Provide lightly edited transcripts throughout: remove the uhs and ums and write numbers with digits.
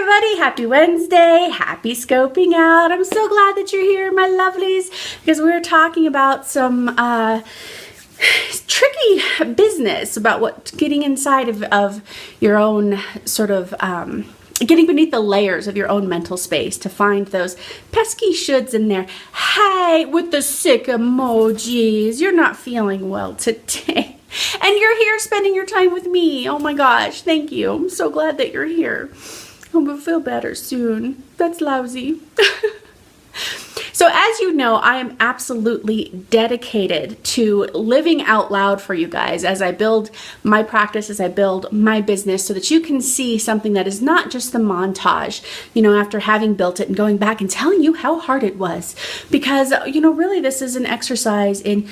everybody. Happy Wednesday. Happy scoping out. I'm so glad that you're here, my lovelies, because we're talking about some tricky business about what getting inside of your own sort of getting beneath the layers of your own mental space to find those pesky shoulds in there. Hey, with the sick emojis, you're not feeling well today. And you're here spending your time with me. Oh my gosh, thank you. I'm so glad that you're here. I'm gonna feel better soon. That's lousy. So as you know, I am absolutely dedicated to living out loud for you guys as I build my practice, as I build my business, so that you can see something that is not just the montage, after having built it and going back and telling you how hard it was. Because, really this is an exercise in,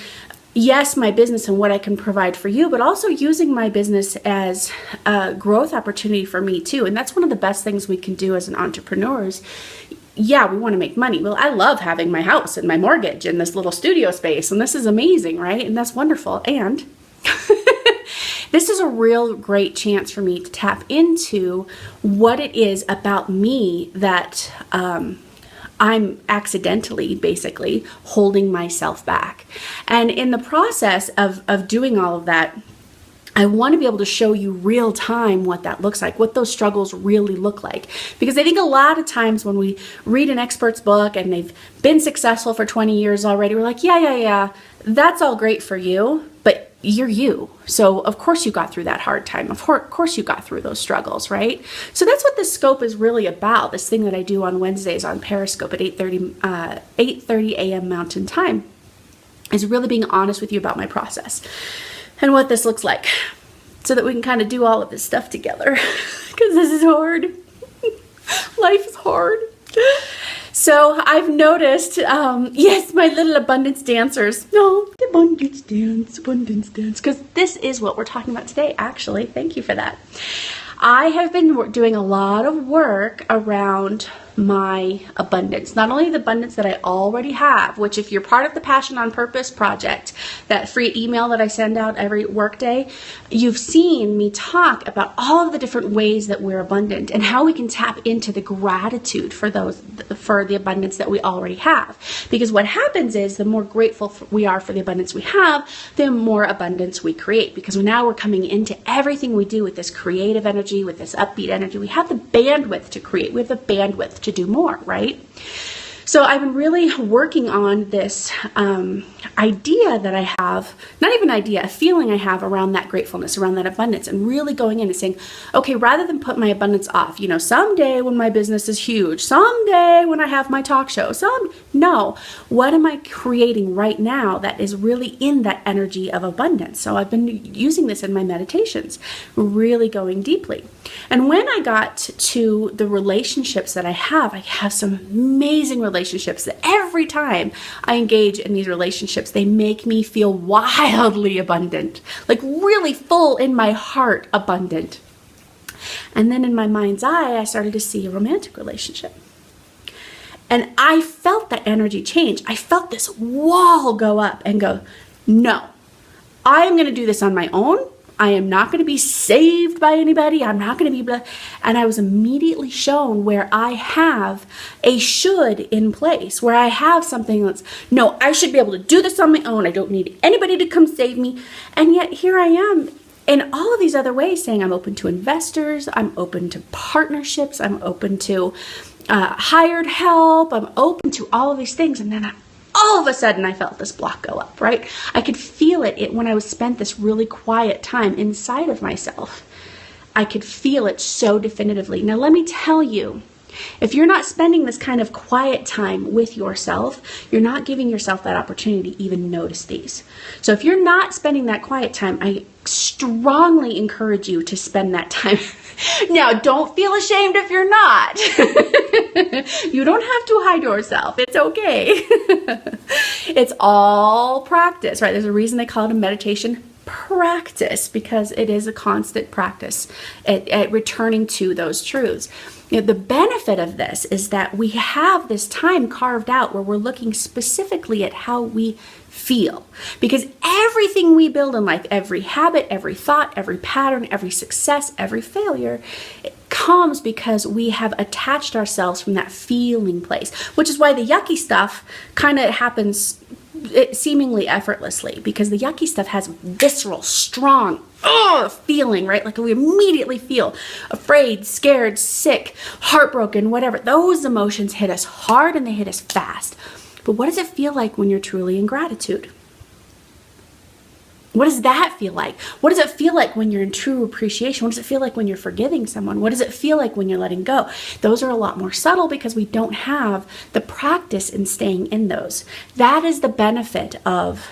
yes, my business and what I can provide for you, but also using my business as a growth opportunity for me too. And that's one of the best things we can do as an entrepreneurs. Yeah, we want to make money. Well, I love having my house and my mortgage and this little studio space, and this is amazing, right? And that's wonderful. And this is a real great chance for me to tap into what it is about me that I'm accidentally, basically, holding myself back. And in the process of doing all of that, I want to be able to show you real time what that looks like, what those struggles really look like. Because I think a lot of times when we read an expert's book and they've been successful for 20 years already, we're like, yeah, that's all great for you, but you're you. So of course you got through that hard time. Of course you got through those struggles, right? So that's what this scope is really about, this thing that I do on Wednesdays on Periscope at 8:30 a.m. Mountain Time, is really being honest with you about my process and what this looks like, so that we can kind of do all of this stuff together, because this is hard. Life is hard. So I've noticed, yes, my little abundance dancers. No, abundance dance, because this is what we're talking about today, actually. Thank you for that. I have been doing a lot of work around my abundance, not only the abundance that I already have, which if you're part of the Passion on Purpose project, that free email that I send out every workday, you've seen me talk about all of the different ways that we're abundant and how we can tap into the gratitude for the abundance that we already have. Because what happens is the more grateful we are for the abundance we have, the more abundance we create. Because now we're coming into everything we do with this creative energy, with this upbeat energy. We have the bandwidth to create. We have the bandwidth to do more, right? So I've been really working on this idea that I have, not even idea, a feeling I have around that gratefulness, around that abundance, and really going in and saying, okay, rather than put my abundance off, someday when my business is huge, someday when I have my talk show, no, what am I creating right now that is really in that energy of abundance? So I've been using this in my meditations, really going deeply. And when I got to the relationships that I have some amazing relationships that every time I engage in these relationships, they make me feel wildly abundant, like really full in my heart abundant. And then in my mind's eye, I started to see a romantic relationship. And I felt that energy change. I felt this wall go up and go, no, I am going to do this on my own. I am not going to be saved by anybody. I'm not going to be, and I was immediately shown where I have a should in place, where I have something that's, no, I should be able to do this on my own. I don't need anybody to come save me. And yet here I am in all of these other ways saying I'm open to investors. I'm open to partnerships. I'm open to hired help. I'm open to all of these things. And then all of a sudden I felt this block go up, right? I could feel it when I was spent this really quiet time inside of myself. I could feel it so definitively. Now let me tell you, if you're not spending this kind of quiet time with yourself, you're not giving yourself that opportunity to even notice these. So if you're not spending that quiet time, I strongly encourage you to spend that time. Now, don't feel ashamed if you're not. You don't have to hide yourself. It's okay. It's all practice, right? There's a reason they call it a meditation practice, because it is a constant practice at returning to those truths. The benefit of this is that we have this time carved out where we're looking specifically at how we feel. Because everything we build in life, every habit, every thought, every pattern, every success, every failure, it comes because we have attached ourselves from that feeling place, which is why the yucky stuff kind of happens seemingly effortlessly, because the yucky stuff has visceral, strong feeling, right? Like we immediately feel afraid, scared, sick, heartbroken, whatever. Those emotions hit us hard and they hit us fast. But what does it feel like when you're truly in gratitude? What does that feel like? What does it feel like when you're in true appreciation? What does it feel like when you're forgiving someone? What does it feel like when you're letting go? Those are a lot more subtle because we don't have the practice in staying in those. That is the benefit of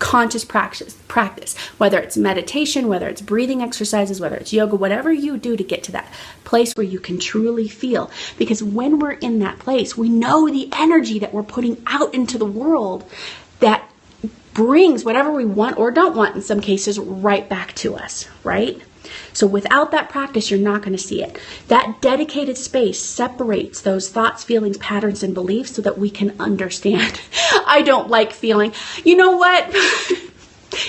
conscious practice, whether it's meditation, whether it's breathing exercises, whether it's yoga, whatever you do to get to that place where you can truly feel. Because when we're in that place, we know the energy that we're putting out into the world that brings whatever we want or don't want in some cases right back to us, right? So without that practice, you're not going to see it. That dedicated space separates those thoughts, feelings, patterns, and beliefs so that we can understand. I don't like feeling. You know what?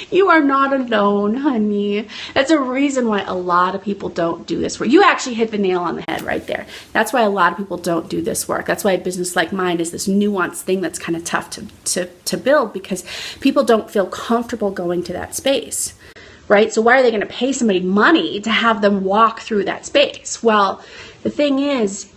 You are not alone, honey. That's a reason why a lot of people don't do this work. You actually hit the nail on the head right there. That's why a lot of people don't do this work. That's why a business like mine is this nuanced thing that's kind of tough to build, because people don't feel comfortable going to that space, right? So why are they going to pay somebody money to have them walk through that space? Well, the thing is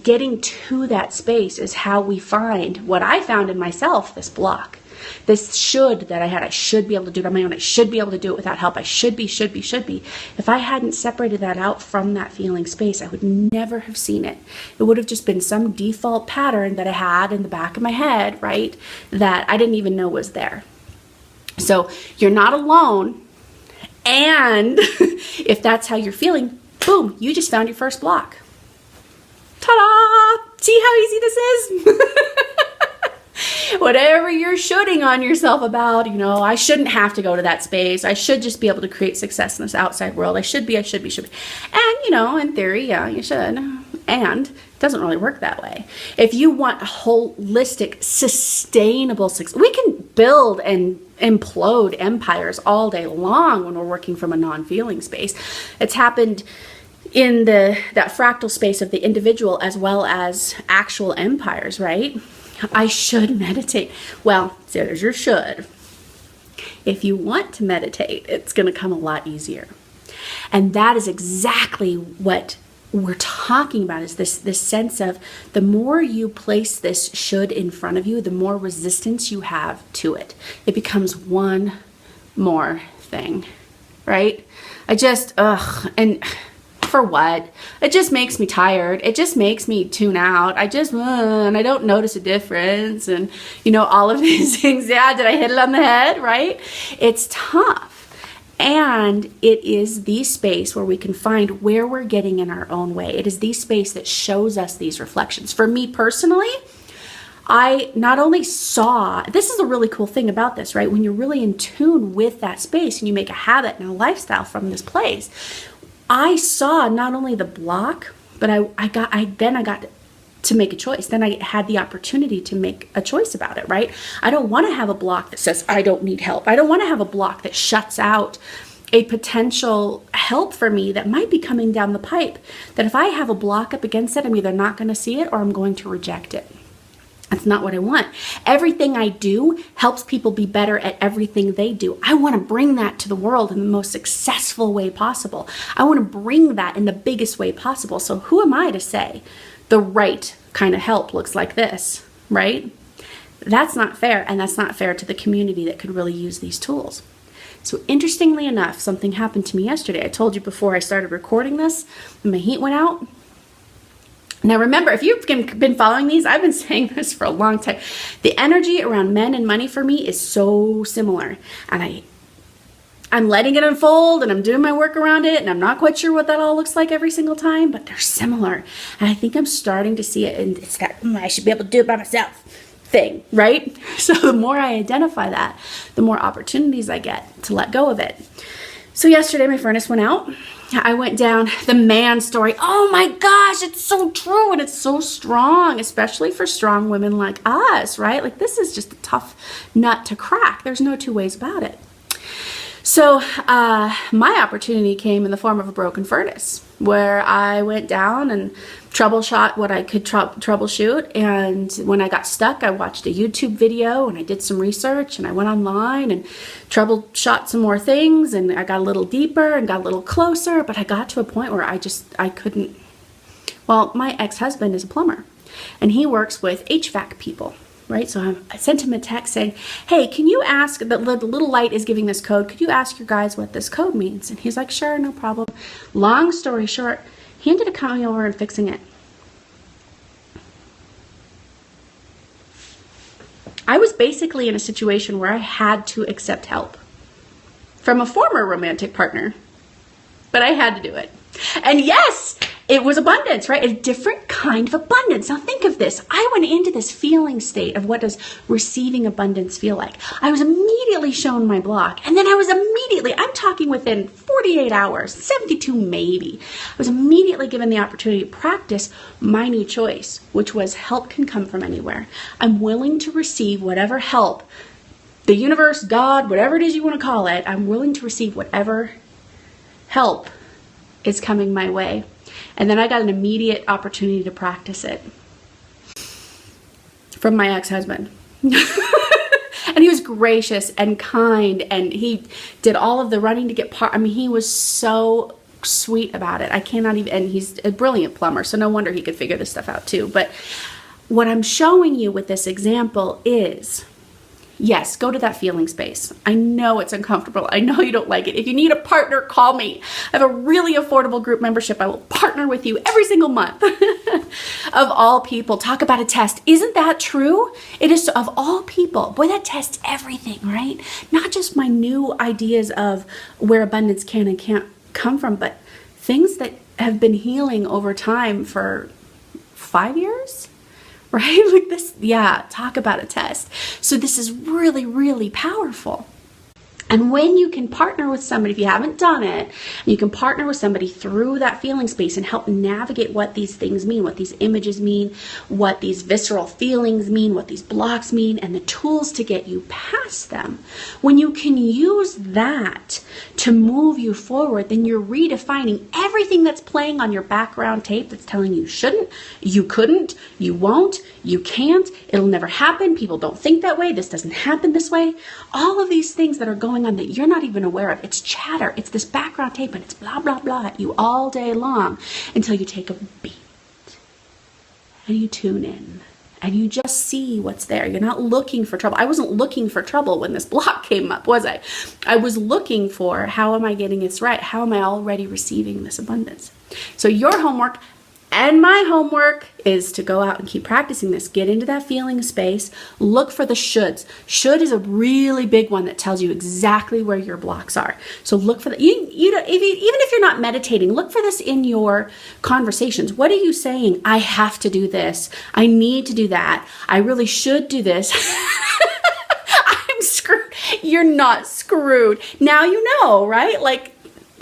getting to that space is how we find what I found in myself, this block. This should that I had, I should be able to do it on my own. I should be able to do it without help. I should be. If I hadn't separated that out from that feeling space, I would never have seen it. It would have just been some default pattern that I had in the back of my head, right? That I didn't even know was there. So you're not alone. And if that's how you're feeling, boom, you just found your first block. Ta-da! See how easy this is? Whatever you're shoulding on yourself about, I shouldn't have to go to that space. I should just be able to create success in this outside world. I should be. And, in theory, yeah, you should. And it doesn't really work that way. If you want a holistic, sustainable success, we can build and implode empires all day long when we're working from a non-feeling space. It's happened in that fractal space of the individual as well as actual empires, right? I should meditate. Well, there's your should. If you want to meditate, it's going to come a lot easier. And that is exactly what we're talking about, is this sense of the more you place this should in front of you, the more resistance you have to it. It becomes one more thing, right? And for what? It just makes me tired. It just makes me tune out. And I don't notice a difference. And, all of these things. Yeah, did I hit it on the head, right? It's tough. And it is the space where we can find where we're getting in our own way. It is the space that shows us these reflections. For me personally, I not only saw, this is a really cool thing about this, right? When you're really in tune with that space and you make a habit and a lifestyle from this place, I saw not only the block, but I got to make a choice. Then I had the opportunity to make a choice about it, right? I don't want to have a block that says I don't need help. I don't want to have a block that shuts out a potential help for me that might be coming down the pipe. That if I have a block up against it, I'm either not going to see it or I'm going to reject it. That's not what I want. Everything I do helps people be better at everything they do. I want to bring that to the world in the most successful way possible. I want to bring that in the biggest way possible. So who am I to say the right kind of help looks like this, right? That's not fair, and that's not fair to the community that could really use these tools. So interestingly enough, something happened to me yesterday. I told you before I started recording this, my heat went out. Now remember, if you've been following these, I've been saying this for a long time. The energy around men and money for me is so similar. And I'm letting it unfold and I'm doing my work around it and I'm not quite sure what that all looks like every single time, but they're similar. And I think I'm starting to see it, and it's that I should be able to do it by myself thing, right? So the more I identify that, the more opportunities I get to let go of it. So yesterday my furnace went out. I went down the man story. Oh my gosh, it's so true, and it's so strong, especially for strong women like us, right? Like, this is just a tough nut to crack. There's no two ways about it. So my opportunity came in the form of a broken furnace, where I went down and troubleshot what I could troubleshoot. And when I got stuck, I watched a YouTube video and I did some research and I went online and troubleshot some more things, and I got a little deeper and got a little closer, but I got to a point where I couldn't. Well, my ex-husband is a plumber and he works with HVAC people. Right, so I sent him a text saying, hey, can you ask, the little light is giving this code, could you ask your guys what this code means? And he's like, sure, no problem. Long story short, he ended up coming over and fixing it. I was basically in a situation where I had to accept help from a former romantic partner, but I had to do it. And yes, it was abundance, right? A different kind of abundance. Now think of this. I went into this feeling state of what does receiving abundance feel like. I was immediately shown my block. And then I'm talking within 48 hours, 72 maybe. I was immediately given the opportunity to practice my new choice, which was help can come from anywhere. I'm willing to receive whatever help, the universe, God, whatever it is you want to call it, I'm willing to receive whatever help is coming my way. And then I got an immediate opportunity to practice it from my ex-husband. And he was gracious and kind, and he did all of the running to get he was so sweet about it. I cannot even, and he's a brilliant plumber, so no wonder he could figure this stuff out too. But what I'm showing you with this example is, yes, go to that feeling space. I know it's uncomfortable. I know you don't like it. If you need a partner, call me. I have a really affordable group membership. I will partner with you every single month. Of all people, talk about a test. Isn't that true? It is, of all people. Boy, that tests everything, right? Not just my new ideas of where abundance can and can't come from, but things that have been healing over time for 5 years. Right? Like this, yeah, talk about a test. So this is really, really powerful. And when you can partner with somebody, if you haven't done it, you can partner with somebody through that feeling space and help navigate what these things mean, what these images mean, what these visceral feelings mean, what these blocks mean, and the tools to get you past them. When you can use that to move you forward, then you're redefining everything that's playing on your background tape that's telling you shouldn't, you couldn't, you won't, you can't, it'll never happen, people don't think that way, this doesn't happen this way. All of these things that are going on that you're not even aware of. It's chatter. It's this background tape, and it's blah, blah, blah at you all day long until you take a beat and you tune in and you just see what's there. You're not looking for trouble. I wasn't looking for trouble when this block came up, was I? I was looking for, how am I getting this right? How am I already receiving this abundance? So your homework and my homework is to go out and keep practicing this. Get into that feeling space. Look for the shoulds. Should is a really big one that tells you exactly where your blocks are. So look for that. Even if you're not meditating, look for this in your conversations. What are you saying? I have to do this. I need to do that. I really should do this. I'm screwed. You're not screwed. Now you know, right? Like,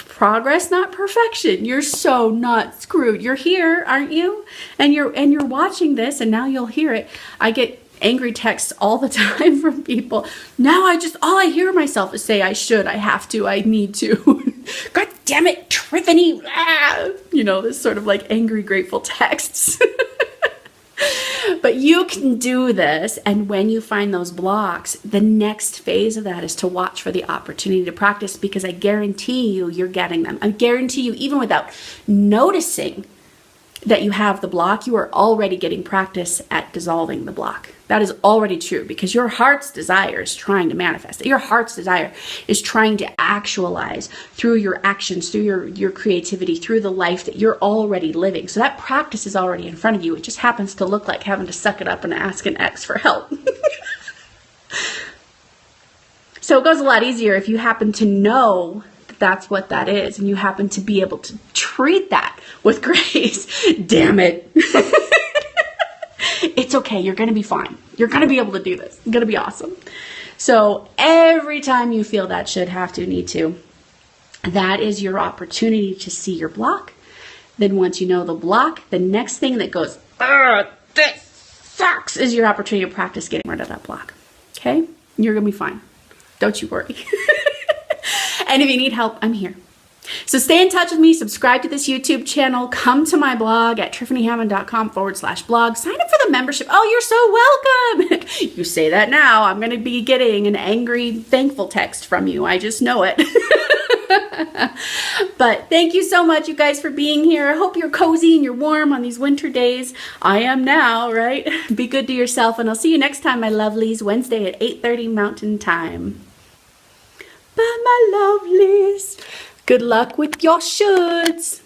progress, not perfection. You're so not screwed. You're here, aren't you? And you're watching this, and now you'll hear it. I get angry texts all the time from people. Now all I hear myself is say, I should, I have to, I need to. God damn it, Triffany. Ah! You know, this sort of like angry, grateful texts. But you can do this, and when you find those blocks, the next phase of that is to watch for the opportunity to practice, because I guarantee you, you're getting them. I guarantee you, even without noticing that you have the block, you are already getting practice at dissolving the block. That is already true, because your heart's desire is trying to manifest it. Your heart's desire is trying to actualize through your actions, through your creativity, through the life that you're already living. So that practice is already in front of you. It just happens to look like having to suck it up and ask an ex for help. So it goes a lot easier if you happen to know that that's what that is, and you happen to be able to treat that with grace. Damn it. It's okay. You're going to be fine. You're going to be able to do this. It's going to be awesome. So every time you feel that should, have to, need to, that is your opportunity to see your block. Then once you know the block, the next thing that goes, this sucks, is your opportunity to practice getting rid of that block. Okay? You're going to be fine. Don't you worry. And if you need help, I'm here. So stay in touch with me, subscribe to this YouTube channel, come to my blog at triffanyhammond.com/blog, sign up for the membership. Oh, you're so welcome. You say that now, I'm going to be getting an angry, thankful text from you. I just know it. But thank you so much, you guys, for being here. I hope you're cozy and you're warm on these winter days. I am now, right? Be good to yourself, and I'll see you next time, my lovelies, Wednesday at 8:30 Mountain Time. Bye, my lovelies. Good luck with your shoulds.